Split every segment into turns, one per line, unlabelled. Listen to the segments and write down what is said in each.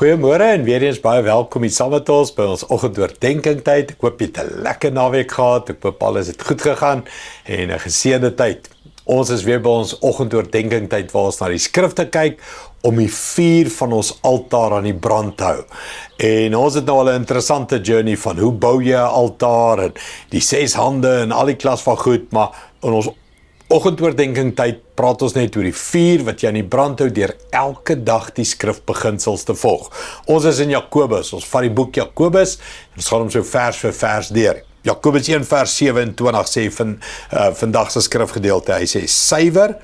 Goeiemôre en weer eens baie welkom hier saam met ons by ons oggendoordenkingtyd. Ek hoop jy het 'n lekker naweek gehad. Ek hoop alles het goed gegaan en 'n geseënde tyd. Ons is weer by ons oggendoordenkingtyd waar ons na die skrifte kyk om die vuur van ons altaar aan die brand te hou. En ons het nou al 'n interessante journey van hoe bou jy 'n altaar en die 6 hande en al die klas van goed, maar in ons oggendoordenkingtyd praat ons net oor die vuur wat jy aan die brand hou deur elke dag die skrifbeginsels te volg. Ons is in Jakobus, ons vat die boek Jakobus en ons gaan hom so vers vir vers deur. Jakobus 1 vers 27 sê van vandag se skrifgedeelte, hy sê suiwer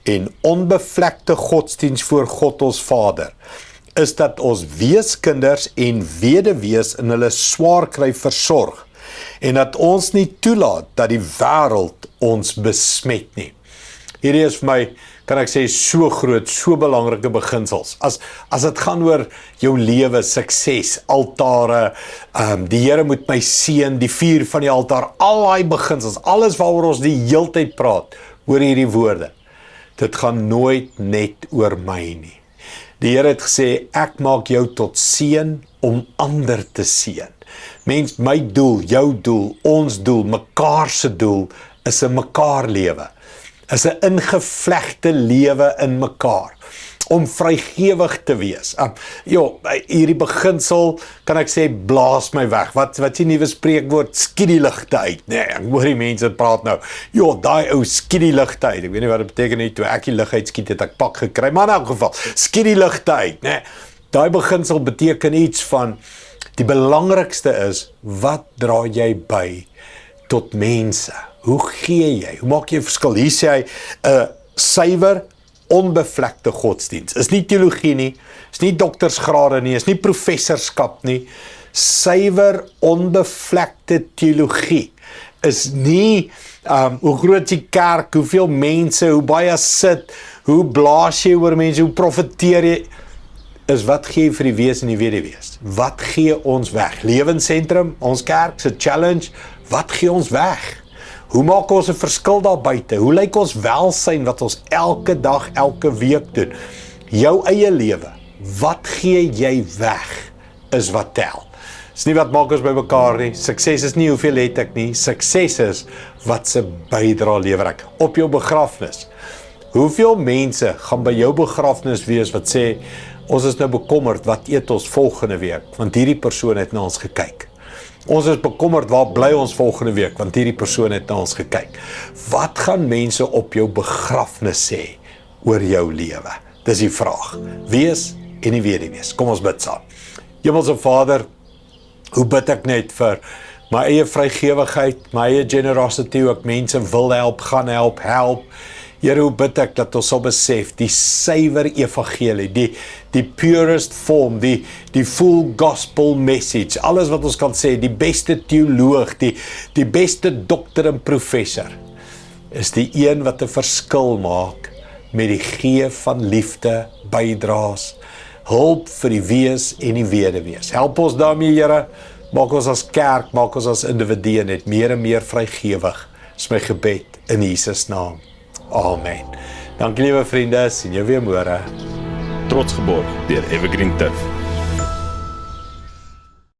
en onbevlekte godsdiens voor God ons Vader is dat ons weeskinders en weduwees in hulle swaar kry versorg en dat ons nie toelaat dat die wêreld ons besmet nie. Hierdie is vir my, kan ek sê, so groot, so belangrike beginsels. As dit gaan oor jou lewe, sukses, altare, die Here moet my seën, die vuur van die altaar, al daai beginsels, alles waaroor ons die heeltyd praat, oor hierdie woorde. Dit gaan nooit net oor my nie. Die Here het gesê, ek maak jou tot seën om ander te seën. Mens, my doel, jou doel, ons doel, mekaar se doel, is 'n mekaar lewe. Is 'n ingevlegte lewe in mekaar. Om vrygewig te wees. Hierdie beginsel, kan ek sê, blaas my weg. Wat die nuwe spreekwoord, skiet die ligte uit. Nee, ek hoor die mense praat nou, daai ou skiet die ligte uit. Ek weet nie wat dit beteken nie, toe ek die lig uitskiet het ek pak gekry, maar in elk geval, skiet die ligte uit, nee. Daai beginsel beteken iets van, die belangrikste is, wat dra jy by tot mense? Hoe gee jy? Hoe maak jy verskil? Hier sê hy, 'n suiwer, onbevlekte godsdiens. Is nie teologie nie, is nie doktorsgrade nie, is nie professorskap nie. Suiwer, onbevlekte teologie is nie hoe groot die kerk, hoeveel mense, hoe baie sit, hoe blaas jy oor mense, hoe profeteer jy, is wat gee jy vir die wees en die weduwees? Wat gee ons weg? Lewensentrum, ons kerk se challenge, wat gee ons weg? Hoe maak ons 'n verskil daar buite? Hoe lyk ons welsyn wat ons elke dag, elke week doen? Jou eie lewe, wat gee jy weg, is wat tel. Dis nie wat maak ons by mekaar nie. Sukses is nie hoeveel het ek nie. Sukses is wat se bydra lewer ek. Op jou begrafnis. Hoeveel mense gaan by jou begrafnis wees wat sê, ons is nou bekommerd, wat eet ons volgende week? Want hierdie persoon het na ons gekyk. Ons is bekommerd, waar bly ons volgende week? Want hierdie persoon het na ons gekyk. Wat gaan mense op jou begrafnis sê oor jou lewe? Dis die vraag. Wees en nie weduwees. Kom ons bid saam. Hemelse Vader, hoe bid ek net vir my eie vrygewigheid, my eie generosity, hoe ek mense wil help, gaan help. Here, hoe bid ek dat ons sal besef, die suiwer evangelie, die purest form, die full gospel message, alles wat ons kan sê, die beste teoloog, die beste dokter en professor, is die een wat 'n verskil maak met die gee van liefde, bydraes, hulp vir die wees en die weduwees. Help ons daarmee, Here, maak ons as kerk, maak ons as individue net meer en meer vrygewig, is my gebed in Jesus naam. Amen. Dankie liewe vriende, sien jou weer môre.
Trots geborg deur Evergreen Turf.